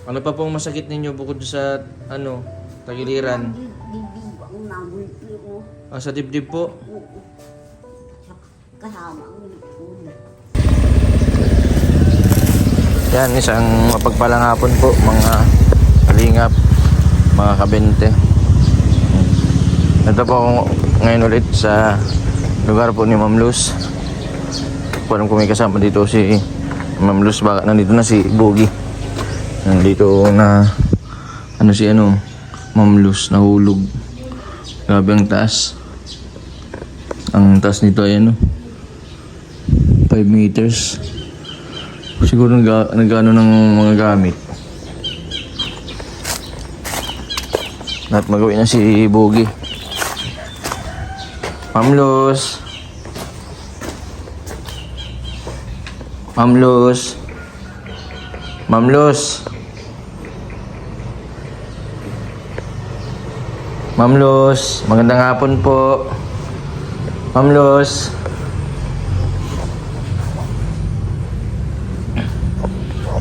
Ano pa pong masakit ninyo bukod sa tagiliran? Dibdib ang nabulpi ko. Sa dibdib po? Kasama ang likod. Yan, isang mapagpalang hapon po mga kalingap, mga kabente. Ito po ako ngayon ulit sa lugar po ni Ma'am Luz. Parang kung may kasama dito si Ma'am Luz, baka nandito na si Boogie. Nandito na Ma'am Luz, nahulog. Grabe ang taas. Ang taas nito ay 5 meters. Siguro nagano ng mga gamit. Lahat magawin na si Boogie. Ma'am Luz. Ma'am Luz. Ma'am Luz. Ma'am Luz, magandang hapon po. Ma'am Luz.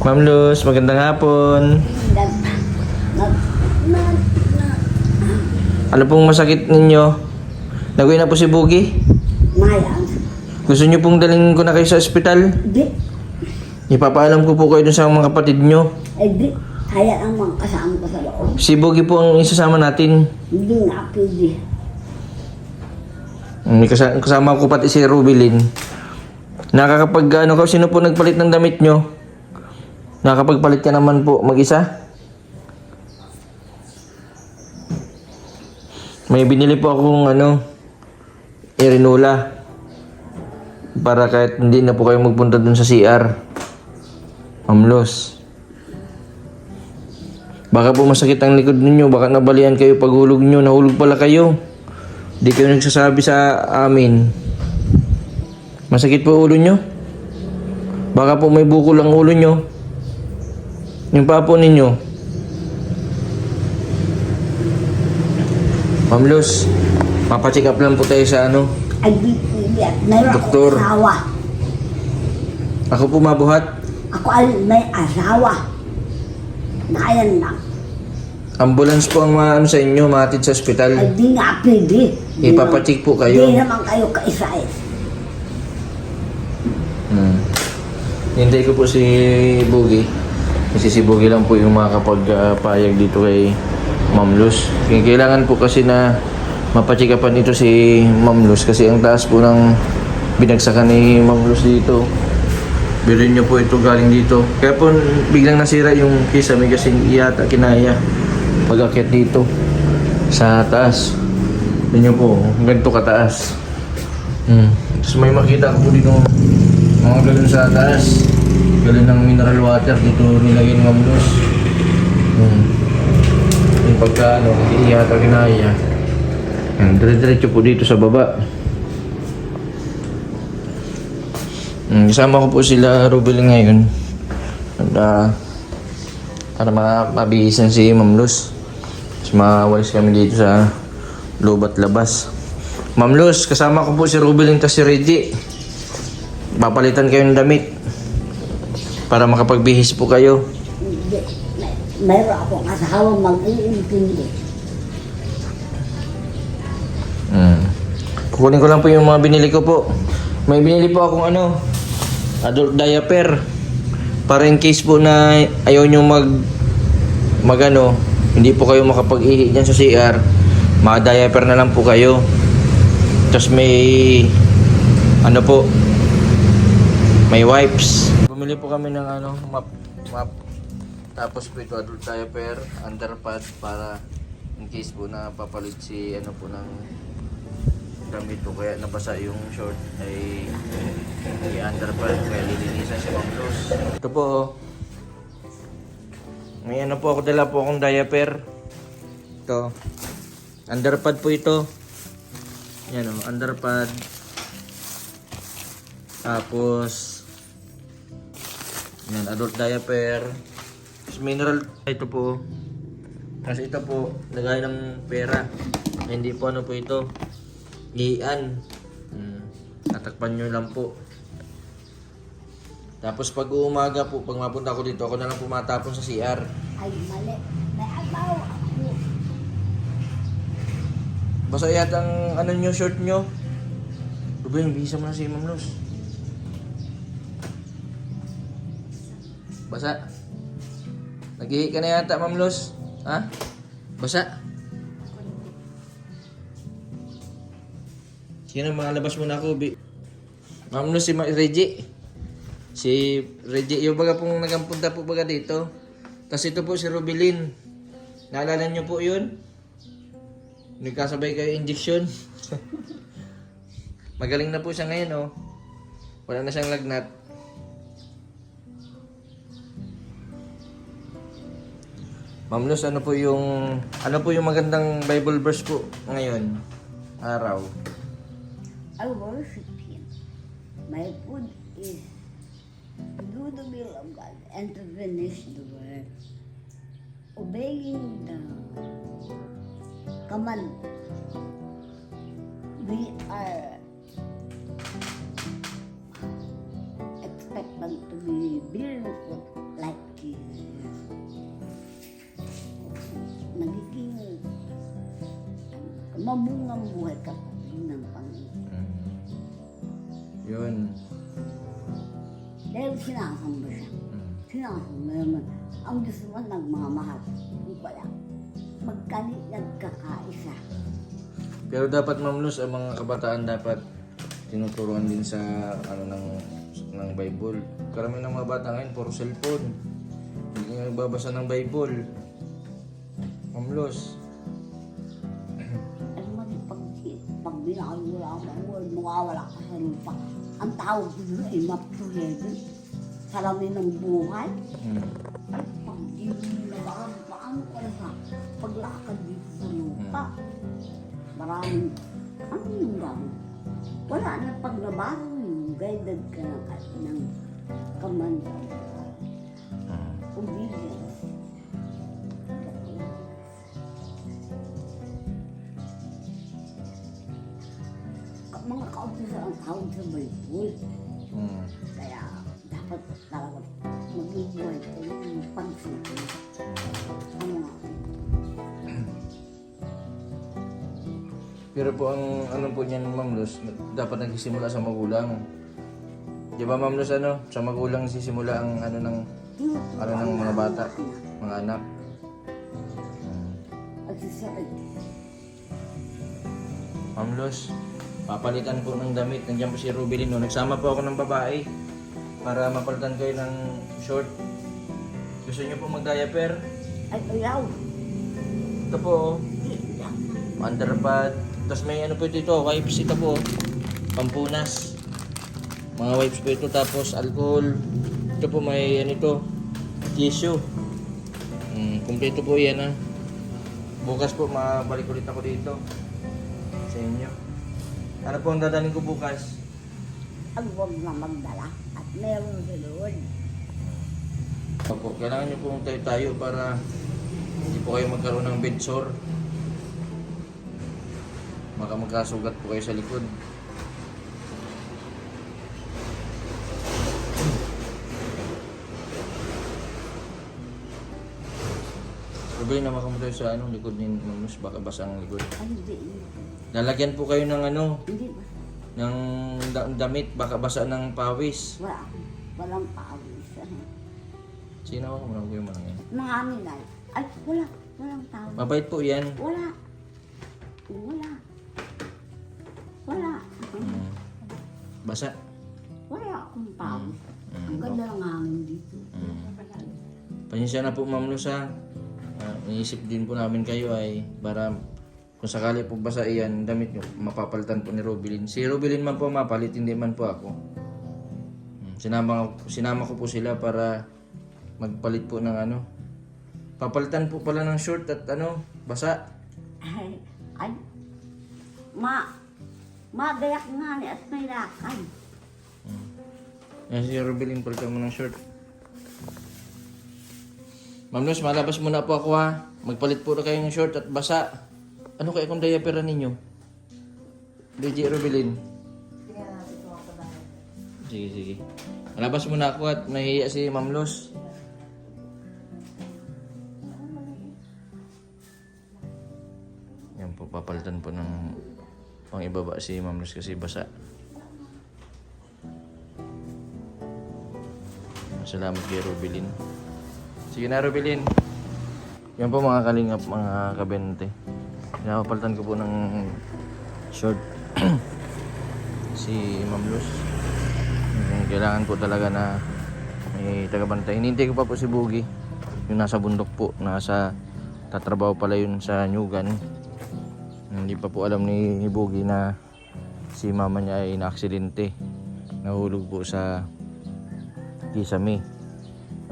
Ma'am Luz, magandang hapon. Ano pong masakit ninyo? Nagawin na po si Boogie? Mayang. Gusto niyo pong dalhin ko na kayo sa ospital? Di. Ipapaalam ko po kayo dun sa mga kapatid nyo. Di. Kaya ang mga kasama ko sa loob. Si Boogie po ang isasama natin. Hindi nga pwede. May kasama ko pati si Rubilin. Nakakapag sino po nagpalit ng damit nyo? Nakakapagpalit ka naman po mag-isa? May binili po akong Irinula. Para kahit hindi na po kayo magpunta dun sa CR. Ma'am Luz. Baka po masakit ang likod ninyo, baka nabalian kayo pag hulog nyo. Nahulog pala kayo. Di kayo nagsasabi sa amin. Masakit po ulo nyo? Baka po may bukol ang ulo nyo. Yung papo ninyo. Ma'am Luz, papacheck up lang po tayo sa Ay di pwede at mayroon Doktor. akong asawa. Ako po mabuhat. Ako ay may asawa. Nayan lang. Ambulance po ang sa inyo, maatid sa ospital. Ay di nga pwede. Ipapacheck po kayo. Di naman kayo kaisa-is. Hintay ko po si Boogie. Kasi si Boogie lang po yung makakapagpayag dito kay Ma'am Luz. Kailangan po kasi na mapacheck upan dito si Ma'am Luz kasi ang taas po ng binagsakan ni Ma'am Luz dito. Bilhin niyo po ito galing dito. Kaya po biglang nasira yung kisame kasi iyata kinaya pag-akyat dito sa taas. Tingnan po, ganito kataas. Tapos may makita ko po dito mga galon sa taas. Galon ng mineral water dito nilagay ni Ma'am Luz. Yung pagka iyata kinaya. Dire-diretso po dito sa baba. Kasama ko po sila Rubel ngayon. Para mabihisan si Ma'am Luz. Tapos mawalis kami dito sa loob at labas. Ma'am Luz, kasama ko po si Rubel at si Reggie. Papalitan kayo ng damit. Para makapagbihis po kayo. Hindi. Mayroon akong asawa mag-iintindi. Kukunin ko lang po yung mga binili ko po. May binili po akong adult diaper. Para in case po na ayaw nyo hindi po kayo makapag-ihi dyan sa CR, mga diaper na lang po kayo. Tapos may may wipes. Bumili po kami ng map. Tapos po ito adult diaper, underpad para in case po na papalit si po ng gamit po kaya nabasa yung short ay i-underpad kaya lilinisan si Ma'am Luz. Ito po may po ako dala po akong diaper. Ito underpad po ito. Yan underpad. Tapos yan adult diaper. Tapos mineral ito po. Kasi ito po lagay ng pera. Hindi po po ito ian. Tatakpan nyo lang po. Tapos pag umaga po, pag mapunta ko dito, ako na lang pumatapon sa CR. Ay, mali. May asawa ako. Basa yata ang ano nyo, short nyo. Ruben, bisa mo na si Ma'am Luz. Basa. Naghihi ka na yata, Ma'am Luz. Ha? Basa. Sino mga labas mo na ako, Ma'am Luz, si Reggie. Si Reggie, yung baga pong nagampunta po baga dito. Tapos ito po si Rubilin. Naalala niyo po yun? Nagkasabay kayo injection. Magaling na po siya ngayon, oh. Wala na siyang lagnat. Ma'am Luz, ano po yung magandang Bible verse po ngayon? Araw. I worship Him. My food is to do the will of God and to finish the work. Obeying the command. We are expected to be beautiful like Jesus. Nagiging mamungang buhay ka ng Panginoon. Yun. Dahil sinasamba siya. Sinasamba naman. Ang Diyos naman nagmamahal. Kung pala, nagkakaisa. Pero dapat, Ma'am Luz, ang mga kabataan dapat tinuturuan din sa ng Bible. Karamihan ng mga bata ngayon, puro cellphone. Hindi nga nagbabasa ng Bible. Ma'am Luz. Alam mo, pag binakawala ako ng word, mawawala ka sa lupa. Ang tawag ko doon ay map to heaven. Salamin ng buhay. At pag di mo nabakang, paano ka na sa paglakad dito sa lupa? Maraming, ano yung gawin? Wala na pag nabaro yung guided ka ng command of God. Obedience. Mga kaumpisa ang tawag sa Bible. Kaya dapat talaga mag-ibuhay ko yung pagsipin. Pero po ang ano po niyan, Ma'am Luz, dapat nagsisimula sa magulang. Di ba, Ma'am Luz, sa magulang sisimula ang ng mga bata, mga anak. At sisakit. Ma'am Luz, papalitan po ng damit. Nandiyan po si Rubilin. No? Nagsama po ako ng babae para mapalitan kayo ng short. Gusto niyo po mag-diaper? Ay, ayaw. Ito po, underpad. Tapos may po ito, wipes ito po. Pampunas. Mga wipes po ito. Tapos alcohol. Ito po may tissue. Kumpleto po yan, ha. Bukas po mabalik ulit ako dito sa inyo. Ano po ang dadalhin ko bukas? Ang huwag na magdala at meron sa Lord. Opo, kailangan nyo pong tayo para hindi po kayo magkaroon ng bed sore. Baka magkasugat po kayo sa likod. Sabi naman kamo tayo sa likod ni Ma'am Luz, baka basa ang likod. Ay, hindi. Lalagyan po kayo ng Hindi ba? ng damit, baka basa ng pawis. Walang pawis. Sino ako? Walang ko yung manang yan. Mahangin ay, walang tawag. Mabait po yan. Wala. Basa. Wala akong pawis. Ang ganda ng hangin dito. Pasensya na po, Ma'am Luz, ha. Iniisip din po namin kayo ay para kung sakali po basa iyan, damit nyo, mapapalitan po ni Rubilin. Si Rubilin man po mapalit, hindi man po ako. Sinama ko po sila para magpalit po ng papalitan po pala ng short at basa. Ay, magayak nga ni at may lakad. Yan si Rubilin, palitan mo ng short. Ma'am Luz, malabas muna po ako, ha. Magpalit po na kayo ng short at basa. Ano kaya kung diaper ninyo? DJ Rubilin. Sige. Malabas muna ako at nahihiya si Ma'am Luz. Yan po, papalitan po ng pang ibaba si Ma'am Luz kasi basa. Salamat kay Rubilin. Sige na, Rubilin. Yan po mga kalingap, mga kabente. Pinapapalitan ko po ng short si Ma'am Luz. Kailangan po talaga na may tagabantay. Hinihintay ko pa po si Boogie. Yung nasa bundok po, tatrabaho pala yun sa Nyugan. Hindi pa po alam ni Boogie na si mama niya ay na-aksidente. Nahulog po sa kisame.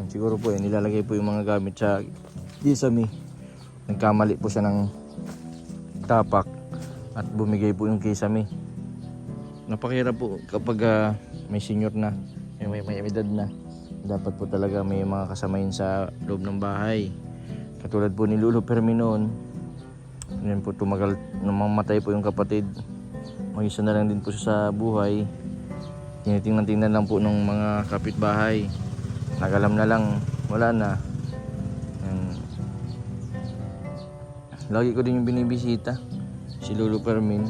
Siguro po nilalagay po yung mga gamit sa kisame. Nagkamali po siya ng tapak at bumigay po yung kisame. Napakahirap po kapag may senior na, may edad na. Dapat po talaga may mga kasamain sa loob ng bahay. Katulad po ni Lolo Fermin noon. Yan po tumagal, namamatay po yung kapatid. Mag-isa na lang din po siya sa buhay. Tinitingnan lang po ng mga kapitbahay. Nagalam na lang, wala na. Yan. Lagi ko din yung binibisita, si Lolo Fermin.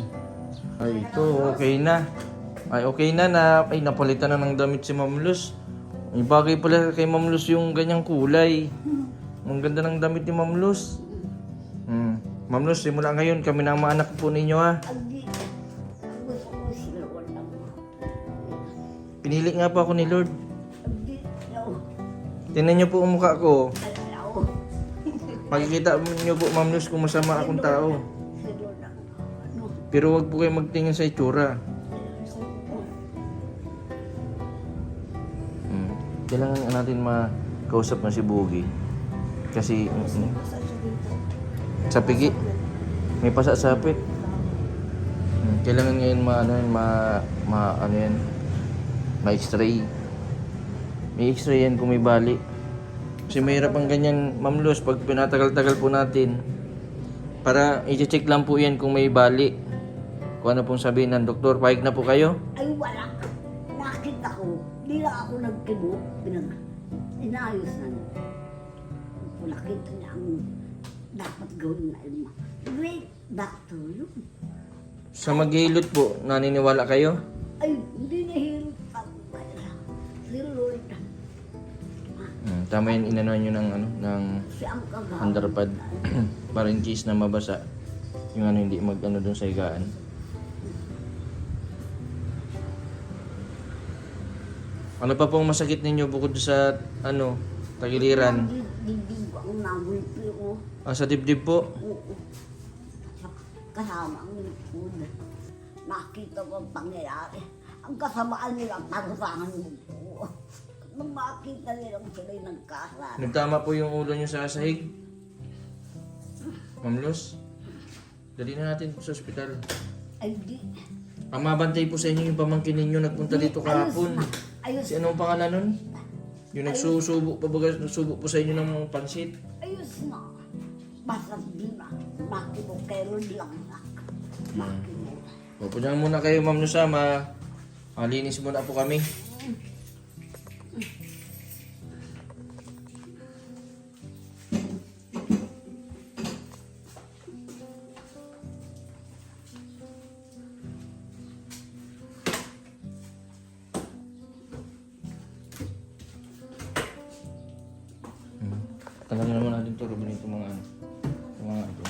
Ay, ito, okay na. Ay, okay na ay, napalitan na ng damit si Ma'am Luz. May bagay pala kay Ma'am Luz yung ganyang kulay. Ang ganda ng damit ni Ma'am Luz. Ma'am Luz, simula ngayon kami na ang mga anak po ninyo ha. Hindi. Gusto ko si Lord ang Pinili nga pa ako ni Lord. Hindi. No. Tingnan niyo po ang mukha ko. Alaw. Makikita niyo po Ma'am Luz kung masama akong tao. Si Lord ang Pero wag po kayo magtingin sa itsura. Kailangan natin makausap na si Boogie. Kasi sa pigi, may pasasapit. Kailangan ngayon ma-x-ray. May x-ray yan kung may bali. Kasi mahirap ang ganyan, Ma'am Luz, pag pinatagal-tagal po natin. Para i-check lang po yan kung may bali. Kung ano pong sabihin ng doktor, pahig na po kayo? Ay, wala. Nakita ko. Di lang ako nagkibo. Inayos na niya. Kung nakita niya ang dapat gawin na ilma. Great doctor yun. Sa maghilot po, naniniwala kayo? Ay, hindi nahirap ako. Si Lord. Tama yun, inanuhan nyo ng Siya ang kagawin. underpad. Para in case na mabasa. Yung hindi dun sa higaan. Ano pa pong masakit ninyo bukod sa tagiliran? Dibdib ang nagulpi ko. Sa dibdib po? Oo. Kasama ang likod. Nakita ko ang pangyayari. Ang kasamaan nila, parusahan ko. Nung makita nilang sila'y nagkasala. Nagtama po yung ulo nyo sa sahig? Ma'am Luz? Dali na natin po sa ospital. Ay di. Ang mabantay po sa inyo yung pamangkin ninyo nagpunta dito kahapon. Ayos Si anong pangalan nun? Yung nagsusubo po sa inyo ng pansit. Ayos na. Basta di na. Makimo kayo lang na. Makimo. Pupunyan muna kayo, Ma'am Luz, malinis muna po kami. Tanggalin naman natin ito, Ruben, itong mga ito.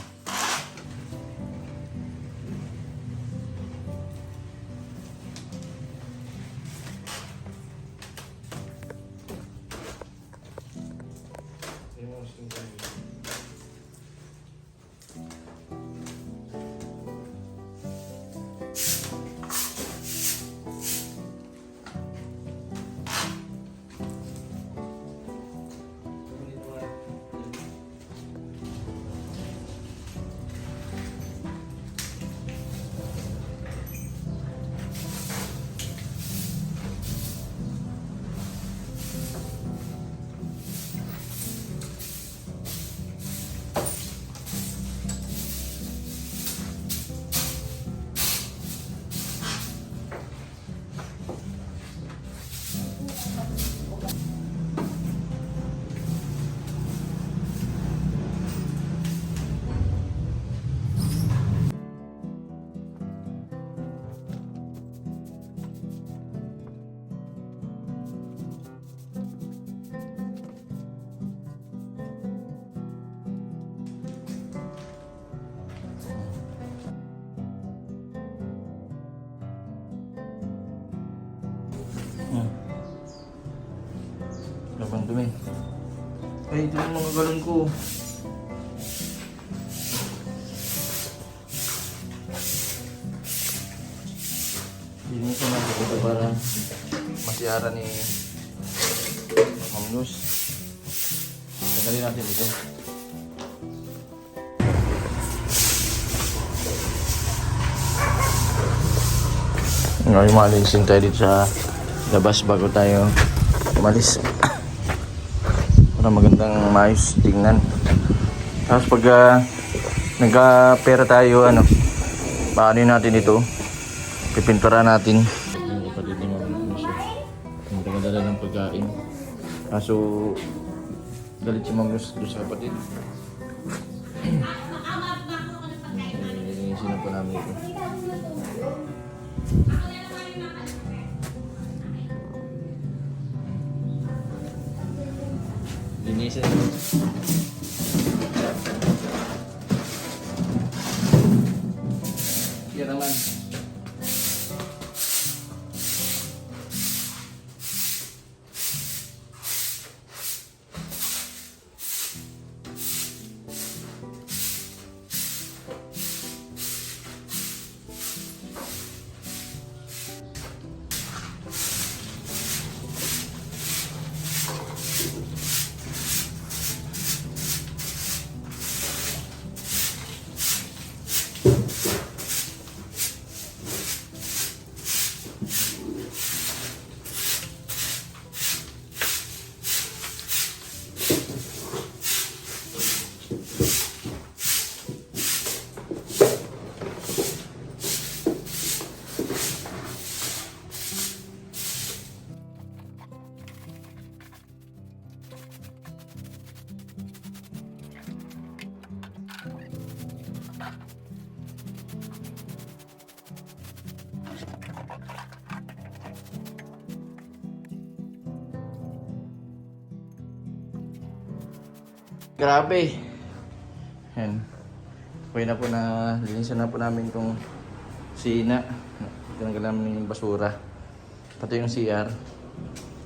Ay, ito yung mga galon ko. Linisan natin ito para masiyara ni Ma'am Luz. Tagalin natin ito. Ngayon malisin tayo dito sa labas bago tayo umalis. Para magandang maayos tingnan. Tapos pag nagka-pera tayo, paano natin ito? Pipintura natin. Yung kapatid ni Ma'am Luz, yung tagadala ng pagkain. Kaso galit si Ma'am Luz doon sa kapatid. Linisin na po namin ito. Linisin na. Yan naman. Grabe. Yan. Okay na po na linisan na po namin itong sina. Tinanggal namin yung basura. Pati yung CR.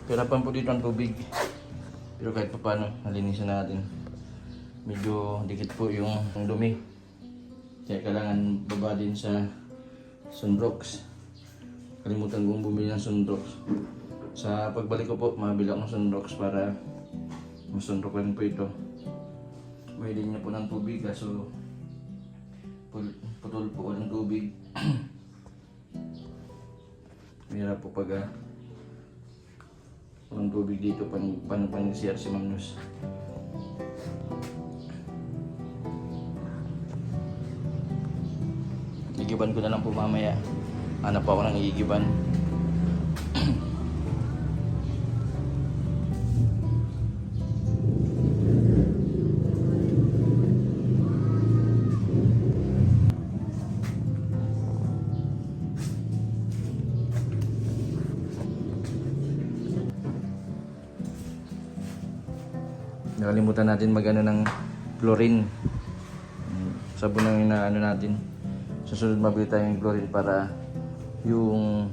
Pirapan po dito ang tubig. Pero kahit pa paano, nalinisan natin. Medyo dikit po yung dumi. Kaya kailangan baba din sa Sunrocks. Kalimutan kong bumili ng Sunrocks. Sa pagbalik ko po, mabili ako ng Sunrocks para masunrokan po ito. May linya po ng tubig kaso putol po ng tubig. Mahirap po pag walang tubig dito paano nag-CR si Ma'am Luz. Igiban ko na lang po mamaya. Hanap po ako ng igiban. Nakalimutan natin mag-ano ng chlorine. Sabon ang inaano natin. Susunod mabili tayong chlorine para yung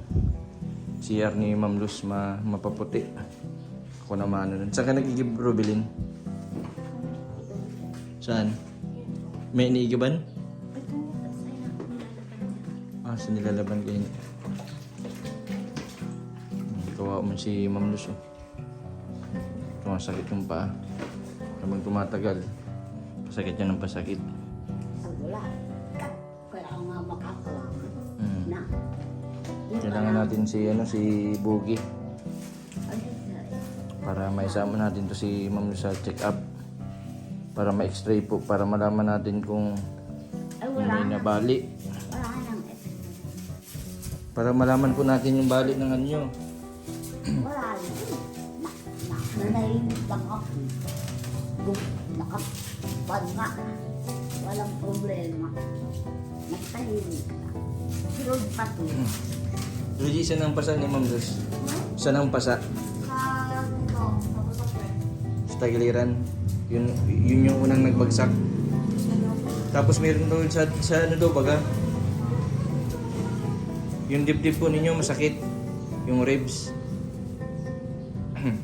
CR ni Ma'am Luz mapaputi. Ako naman ano nun. Saan ka nag-igib, Rubilin? Saan? May iniigiban? Sa nilalaban kayo. Kawawa man si Ma'am Luz. Tumasakit yung paa. Habang tumatagal, pasakit yan ng pasakit. Wala. Kaya nga makakalangan na. Kailangan natin si Boogie para maisama natin to si Ma'am Luz sa check-up. Para ma-x-ray po, para malaman natin kung may nabali. Wala nang Para malaman po natin yung bali ng anyo. wala lang. Nanahimik lang ako. Nakapad nga. Walang problema. Nagtahimik lang. Pero pati. Luigi, saan ang pasa ni Ma'am Luz? Saan ang pasa? Sa tagiliran. Yun yung unang nagbagsak. Tapos meron doon sa ano daw baga? Yung dibdib po ninyo masakit. Yung ribs. Ang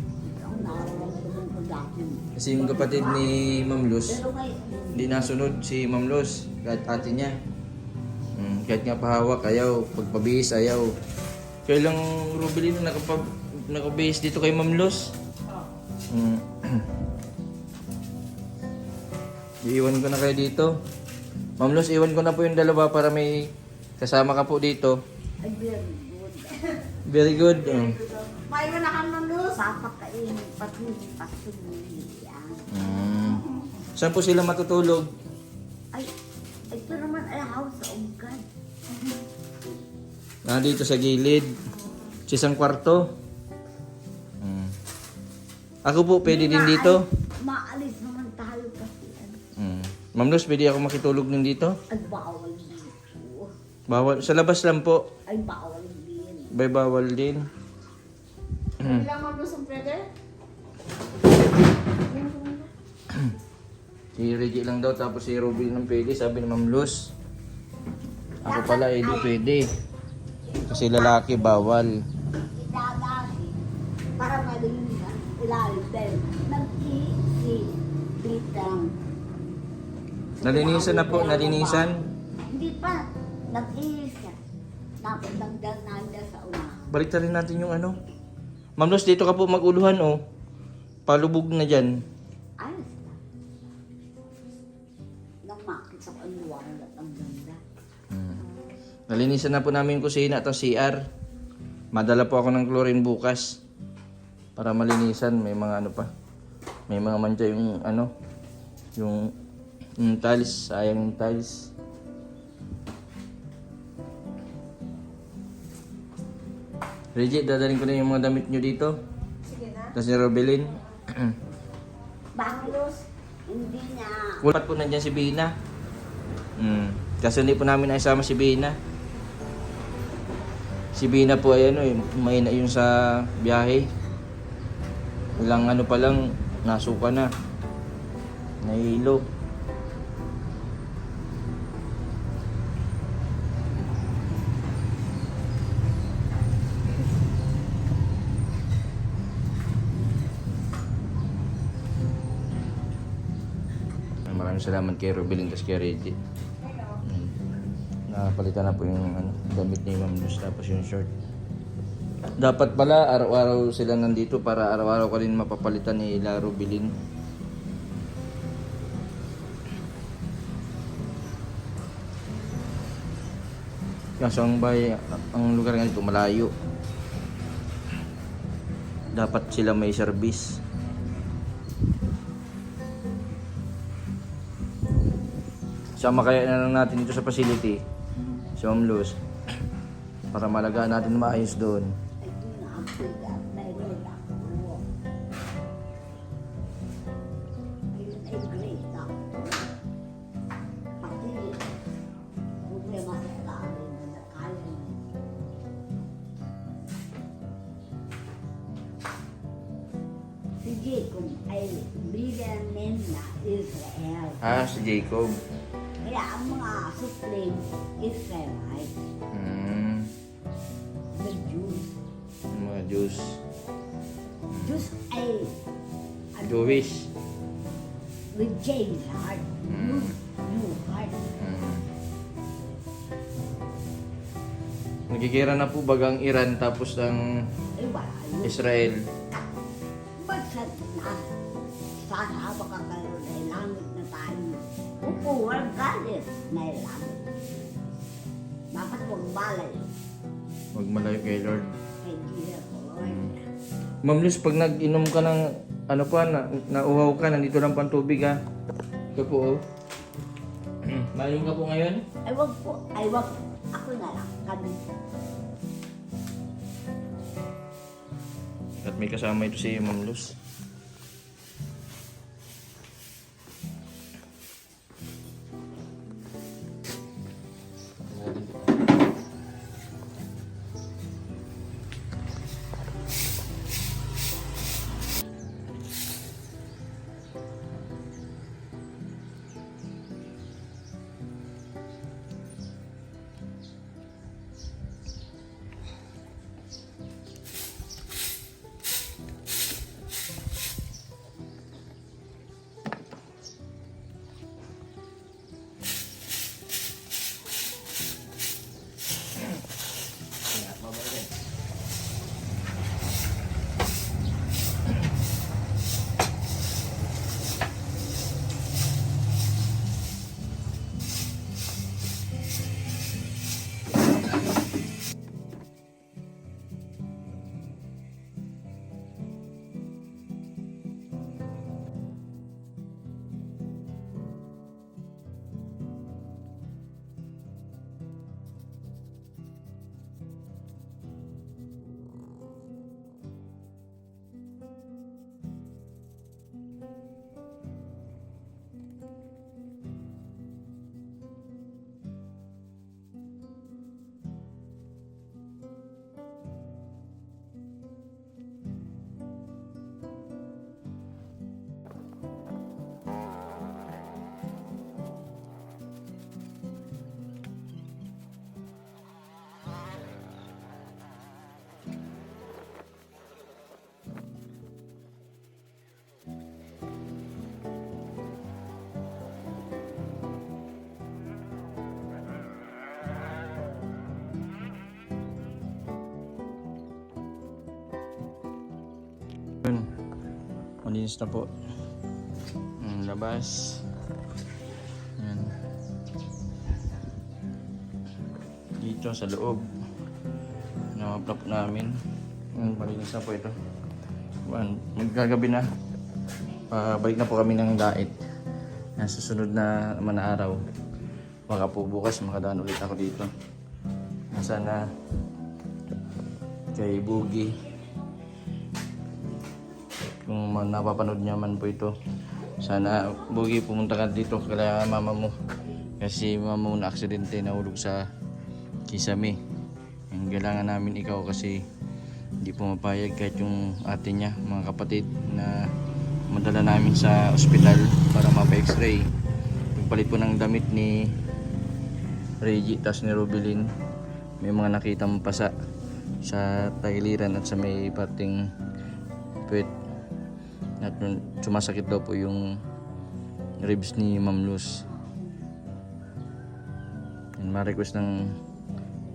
nararamdaman ko dati. Kasi yung kapatid ni Ma'am Luz, Pero ngayon, hindi nasunod si Ma'am Luz, kahit ate niya. Kahit nga pahawak, ayaw. Pagpabihis, ayaw. Kaya lang Rubilin na nakabihis dito kay Ma'am Luz. Iiwan ko na kayo dito. Ma'am Luz, iwan ko na po yung dalawa para may kasama ka po dito. ay very good. Very good. May na kang nalus. Papakain, patuloy yan. Saan po sila matutulog? Ay, ito naman ay house sa ungkad. Dito sa gilid. Sa isang kwarto. Ako po, pwede din dito. Maalis naman tayo kasi. Ma'am Luz, pwede ako makitulog din dito? Ay, bawal dito. Bawal. Sa labas lang po. Ay, bawal din. Bawal din. Ilang mablos ang pwede? Si Reggie lang daw, tapos si Ruby lang pwede, sabi ni Ma'am Luz. Ako pala, hindi pwede. Kasi lalaki, bawal. Idadasi. Para malinis ilalim din. Nag-iisi. Bitang. Nalinisan na po, nalinisan. Hindi pa. Nag-iisi. Napagdagdag na niya sa una. Balik rin natin yung ano. Ma'am Luz, dito ka po maguluhan, oh. Palubog na dyan. Ayos na. Nang makita ko ang luwang at ang ganda. Nalinisan na po namin yung kusina at ang CR. Madala po ako ng chlorine bukas. Para malinisan, may mga ano pa. May mga mancha yung ano. Yung tiles, sayang yung tiles. Reggie, dadaling ko na yung mga damit nyo dito. Sige na. Tapos ni Robelin. Banglos, hindi niya. Kulat po nandyan si Bina. Kasi hindi po namin naisama si Bina. Si Bina po ay ano, may na yun sa biyahe. Ilang ano pa lang, nasuka na. Nahilo. Maraming salamat kay Robelin at kay Reggie. Napalitan na po yung ano, damit ni Ma'am Luz, tapos yung short. Dapat pala araw-araw sila nandito para araw-araw ka rin mapapalitan ni Robelin. Kaso ang lugar nga dito malayo. Dapat sila may service. Sama kaya na lang natin dito sa facility, si Ma'am Luz, para malagaan natin maayos doon. Ay, di na ang pigat. Meron ako. Ayun ay great doctor. Pati, problema sa dami na nakaya niya. Si Jacob ay bigyan na Israel. Si Jacob. Kaya ang mga Muslim Israelite, the Jews, Mga Diyos. Jews ay Jewish. with James heart, new heart. Nagkikira na po bagang Iran tapos ang Ay wala yun. Israel. Ba't sana baka kayo na langit na tayo. Upuwal galit na langit. Dapat huwag balay Huwag malayo kay Lord. kay Jesus Lord. Ma'am Luz, pag nag-inom ka ng ano pa, nauhaw ka, nandito lang pang tubig ha. Ito po oh. Mayroon ka po ngayon? Ay wag po, ay wag. Ako na lang, kami. At may kasama ito si Ma'am Luz. Nakalinis na po. Labas. Yan. Dito sa loob. Na-plop namin. Malinis na po ito. Magkagabi na. Balik na po kami ng dait. Sa susunod na naman na araw. Baka po bukas makadaan ulit ako dito. Sana kay Boogie, kung napapanood niya man po ito, sana Boogie pumunta ka dito kaya mama mo, kasi mama mo na aksidente, nahulog sa kisame. Kailangan namin ikaw kasi hindi po mapayag kahit yung ate niya, mga kapatid, na madala namin sa ospital para mapa-x-ray. Pagpalit po ng damit ni Reggie tas ni Robilin, may mga nakitang pasa sa tagiliran at sa may parting puwet, at sumasakit daw po yung ribs ni Ma'am Luz. Ma-request ng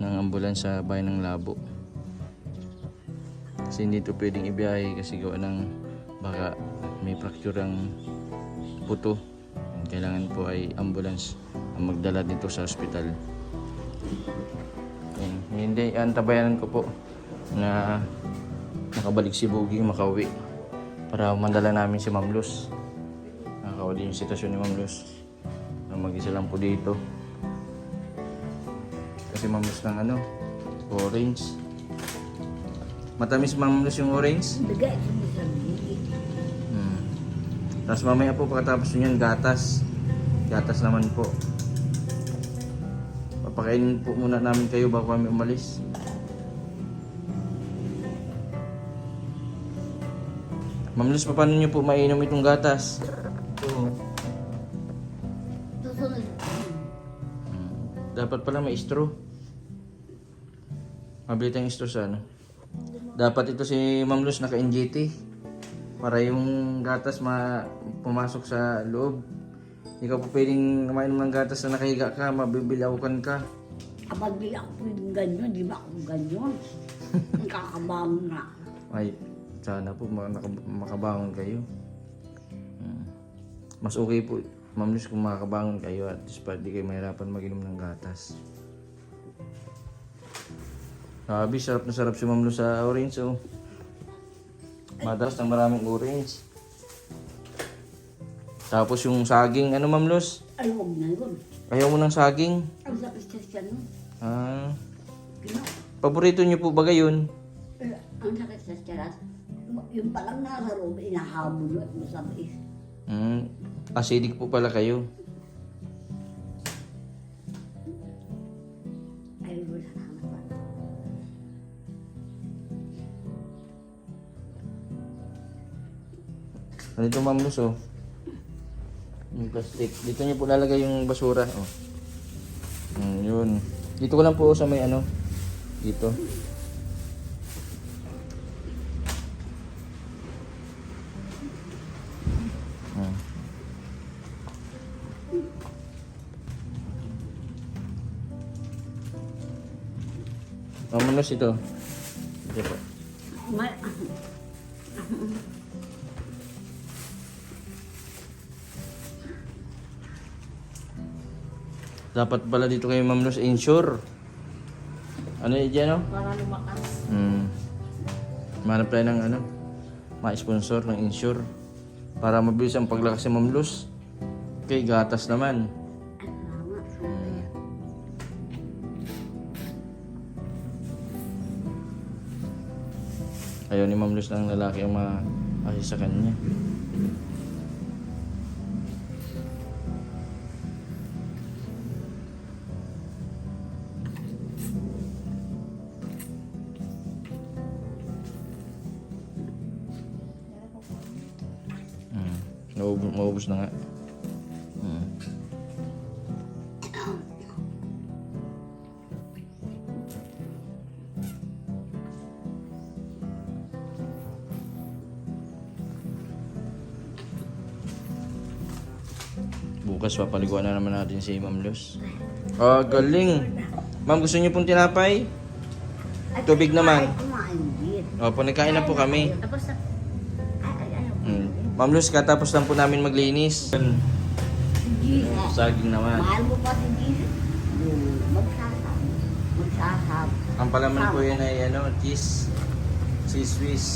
ambulance sa bayan ng Labo kasi hindi ito pwedeng ibiyahe kasi gawa ng baka may fracture ang puto. Kailangan po ay ambulance ang magdala dito sa ospital. Hindi, antabayanan ko po na makabalik si Boogie, makauwi para mandala namin si Ma'am Luz. Nakakawali yung sitwasyon ni Ma'am Luz na mag-isa lang po dito kasi Ma'am Luz ng orange. Matamis Ma'am Luz yung orange. Bigay ko mo sa bigay. Tapos mamaya po pagkatapos yun gatas naman po. Papakainin po muna namin kayo bago kami umalis. Ma'am Luz, paano nyo po mainom itong gatas? Ito. Susunod. Dapat pala may straw. Mabili tayong straw sa Dapat ito si Ma'am Luz naka-NGT para yung gatas pumasok sa loob. Hindi ka po pwedeng mainom ng gatas na nakahiga ka, mabibilawkan ka. Kapag di ako pwedeng ganyan, di ba ako ganyan? Kakabangon na. Ay, sana po makabangon kayo. Mas okay po, Ma'am Luz, kung makakabangon kayo at least pa di kayo mahirapan mag-inom ng gatas. Sabi, sarap na sarap si Ma'am Luz sa orange, oh. Madalas ng maraming orange. Tapos yung saging, Ma'am Luz? Ay, huwag na yun. Ayaw mo ng saging? Ang sakit siya nun. Paborito niyo po ba gayon? Ang sakit sa tiyaras. Yung palang nasa room, inahabol at masabis. Acidic po pala kayo. Ay, wala na naman. Ganito Ma'am Luz, oh. Yung plastic. Dito niyo po lalagay yung basura, oh. Yun. Dito ko lang po sa may dito. Ma'am Luz, ito. Ito po. Dapat pala dito kayo Ma'am Luz insure. Ano yun dyan, Para lumakas. Manap tayo ng ma-sponsor ng insure para mabilis ang paglakas si Ma'am Luz. Okay, gatas naman. Ayaw ni Ma'am Luz ng lalaki ang ma-assist sa kanya. Maubos na nga. Bukas papaliguan na naman natin si Ma'am Luz. Galing. Ma'am, gusto niyo pong tinapay? Tubig naman. Ay, kumain din. Opo, nagkain na po kami. Tapos na. Ay, Ma'am Luz, katapos lang po namin maglinis. Hindi. Saging naman. Mahal mo pa si Jesus? Magsasab. Magsasab. Ang palaman po yan ay cheese. Cheese Swiss.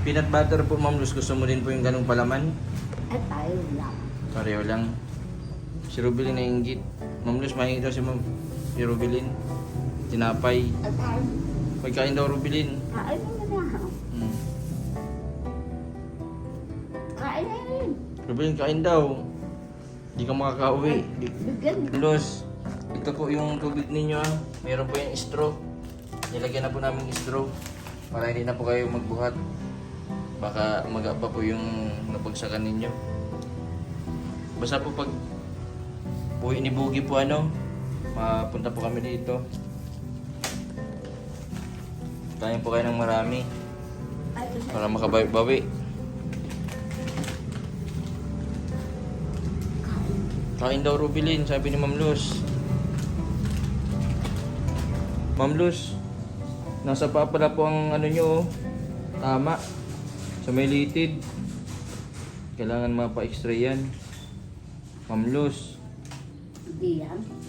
Peanut butter po, Ma'am Luz. Gusto mo din po yung ganung palaman? Ay, tayo lang. Pareho lang. Si Rubilin na inggit. Ma'am Luz, mahingi daw si Rubilin. Tinapay. Ay, tayo. Pagkain daw Rubilin. Kain mo na. Hmm. Kain na yun. Rubilin, kain daw. Hindi ka makakauwi. Bigyan mo. Luz, ito po yung tubig ninyo ah. Meron po yung straw. Nilagyan na po namin yung straw. Para hindi na po kayo magbuhat. Baka umaga pa po yung napagsakan ninyo. Basta po pag uwi ni Boogie po mapunta po kami dito. Tayo po kayo ng marami. Ay, Para makabawi-bawi. Kain daw Rubilin, sabi ni Ma'am Luz. Ma'am Luz, nasa pa pala po ang nyo. Tama. Sa may litid. Kailangan mapa-extra yan. Ma'am Luz. hindi yan.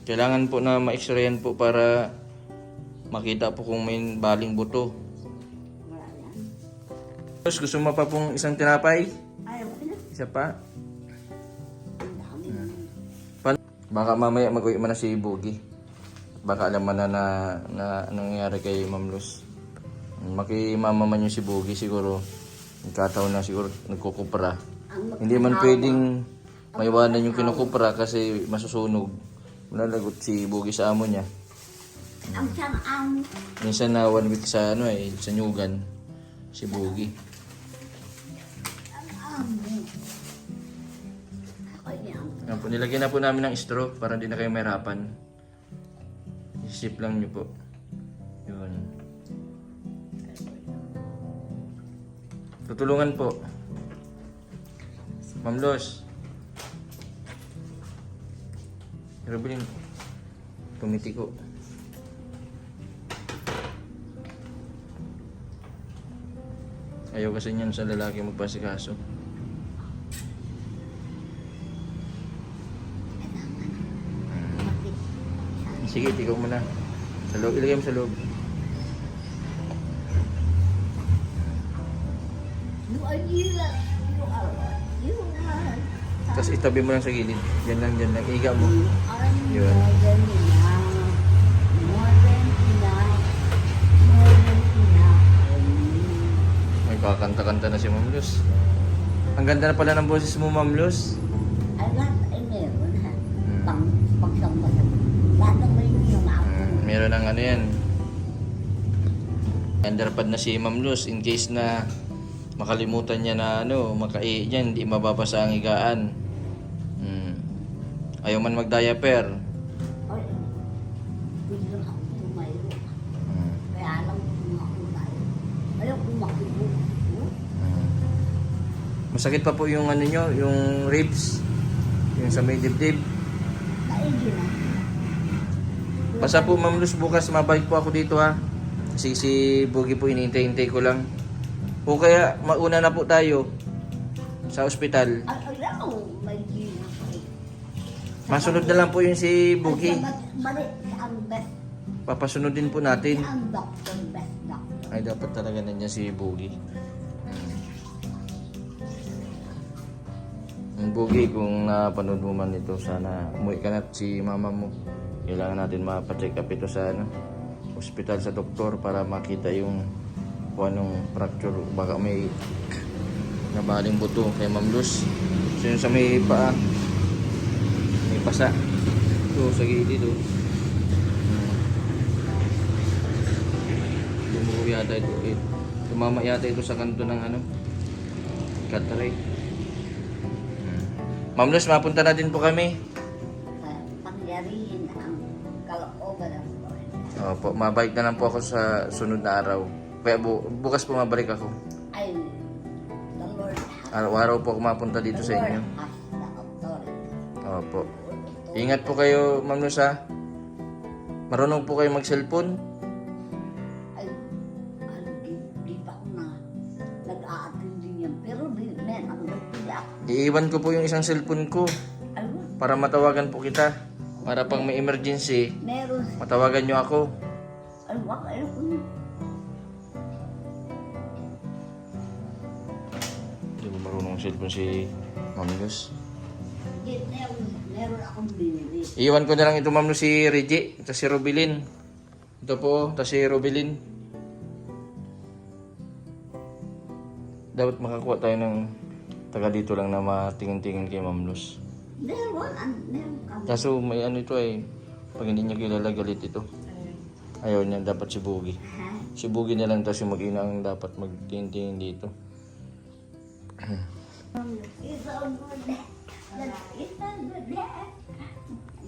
Kailangan po na ma-extra yan po para makita po kung may baling buto. Wala yan. Luz, gusto mo pa pong isang tinapay? Ayaw ko na. Isa pa? Ang dami na. Baka mamaya mag-uwi man na si Boogie. Baka alam man na anong nangyari kay Ma'am Luz. Makimama man yung si Boogie siguro. Nagkataon na siguro nagkukupra. Hindi man pwedeng maiwanan yung kinukupra kasi masusunog. Malalagot si Boogie sa amo niya. Ang siyang ang Minsan na 1 week sa sa Nyugan si Boogie. ako yan. Yan po, nilagyan na po namin ng straw para hindi na kayo mahirapan. Isip lang niyo po. Yun. Tutulungan po. Ma'am Luz. Rubilin. Tumiti ko. Ayaw kasi niyan sa lalaki magpasikaso. Sige, ikaw muna. Sa loob, ilagay mo sa loob. You are here. You are. Tapos itabi mo lang sa gilid. Diyan lang. Iga mo. You are Yun. more than enough. More than enough. More than enough for me. May kakanta-kanta na si Ma'am Luz. Ang ganda na pala ng boses mo, Ma'am Luz. Ay, lahat ay meron ha. Hmm. Pagsang-pasang. Lahat ng may yung ako. Meron ng yan. Underpad na si Ma'am Luz in case na makalimutan niya na makai niya, hindi mababasa ang higaan. Ayaw man mag-diaper. Ay, gusto ako tumayo. Kaya lang kung ako tayo. Ayaw kung makibuo. Masakit pa po yung nyo, yung ribs. Yung sa may dibdib. Kaigi na. Basta po Ma'am Luz, bukas mabalik po ako dito ha. Kasi si Boogie po hinihintay-hintay ko lang. O kaya mauna na po tayo sa ospital. Ay, ayaw. May gina. Masunod na lang po yung si Boogie. Mali, siya ang best. Papasunod din po natin. Siya ang doctor, best doctor. Ay dapat talaga nandiyan si Boogie. Yung Boogie, kung napanood mo man ito, sana umuwi ka na at si mama mo. Kailangan natin mapacheck up ito sa ospital sa doktor para makita yung kung anong fracture. Baka may nabaling buto kay Ma'am Luz. So yun sa may paa, may pasa. Ito sa gilid oh. Dumugo yata ito. Tumama yata ito sa kanto ng cataract. Ma'am Luz, mapunta na din po kami. Pangyarihin ang kalooban ng Lord. Opo, mabalik na lang po ako sa sunod na araw. Kaya bukas po mabalik ako. Ay, the Lord has, Araw-araw po ako mapunta dito the sa inyo. Lord has the authority. Opo. Ingat po kayo, Ma'am Luz ha. Marunong po kayo mag-cellphone? men, ako nagtulak. Iiwan ko po yung isang cellphone ko Ayun, para matawagan po kita. Para pag may emergency, meron. matawagan nyo ako. Ayun ko yun. Hindi mo marunong cellphone si Ma'am Luz. Hindi, meron akong binili. Iiwan ko na lang ito, Ma'am Luz, si Reggie. Ito si Robilin. Ito po, ito si Robilin. Dapat makakuha tayo ng taga dito lang na matingin-tingin kay Ma'am Luz. Meron kami. Kaso may ano ito ay, pag hindi niya kilala galit ito. Ayaw niya, dapat si Boogie. Ha? Si Boogie na lang tapos yung mag-ina ang dapat magtingin-tingin dito. It's so good. That is so good.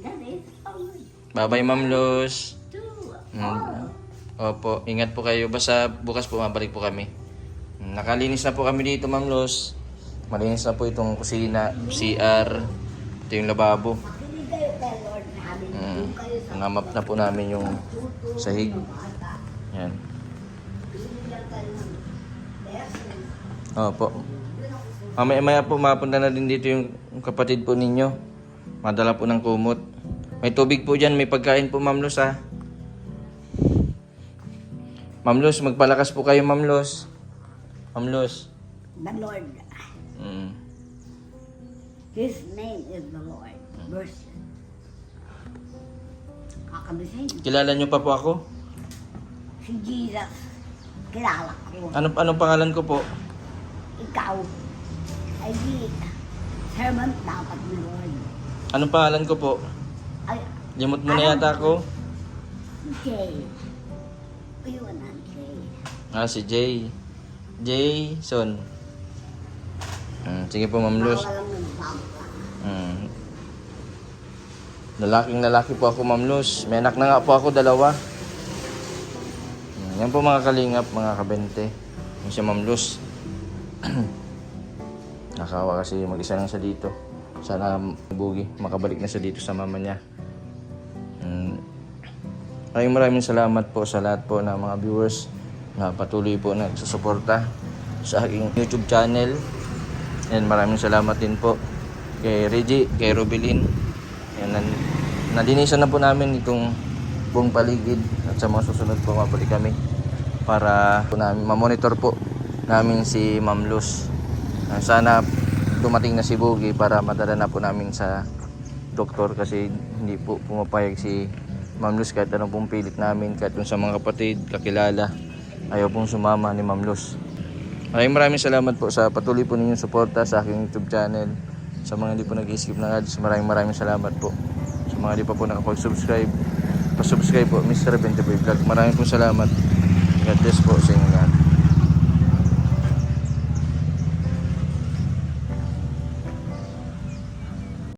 That is so good. Bye-bye, Ma'am Luz. Too. Opo, ingat po kayo. Basta bukas po mabalik po kami. Nakalinis na po kami dito, Ma'am Luz. Malinis na po itong kusina, CR, ito yung lababo. Makinig kayo kay Lord namin. Doon kayo sa Namap na po namin yung sahig. bata. Yan. Bibigyan kayo ng blessing. Opo. Mamaya po mapunta na din dito yung kapatid po ninyo. Madala po ng kumot. May tubig po dyan, may pagkain po, Ma'am Luz, ha. Ma'am Luz, magpalakas po kayo, Ma'am Luz. Ma'am Luz. The Lord. Mm. His name is the Lord. Verse. Kakabisin. Kilala niyo pa po ako? Si Jesus. Kilala ko. Anong pangalan ko po? Ikaw. Ay di. Servant dapat ni Lord. Anong pangalan ko po? Ay. Limot mo na yata ako. Jay. Ayun ang Jay. Si Jay. Jason. Sige po, Ma'am Luz. Walang nagbabla. Lalaking-lalaki po ako, Ma'am Luz. May anak na nga po ako, 2. Yan po mga kalingap, mga kabente. Yung si Ma'am Luz. Nakawa kasi mag-isa lang siya dito. Sana Boogie, makabalik na siya dito sa mama niya. Maraming salamat po sa lahat po ng mga viewers na patuloy po nagsusuporta sa aking YouTube channel. And maraming salamat din po kay Reggie, kay Robilin. Yan, nadinisan na po namin itong buong paligid at sa mga susunod po mabalik kami para po namin mamonitor po namin si Ma'am Luz. Sana dumating na si Boogie para madala na po namin sa doktor kasi hindi po pumapayag si Ma'am Luz kahit anong pong pilit namin, kahit sa mga kapatid, kakilala, ayaw pong sumama ni Ma'am Luz. Maraming salamat po sa patuloy po ninyong suporta sa aking YouTube channel. Sa mga hindi po nag-skip ng ads, maraming salamat po. Sa mga hindi pa po nakapag-subscribe, pa-subscribe po, Mr. 20 Vlog. Maraming po salamat. God bless po sa inyo lahat.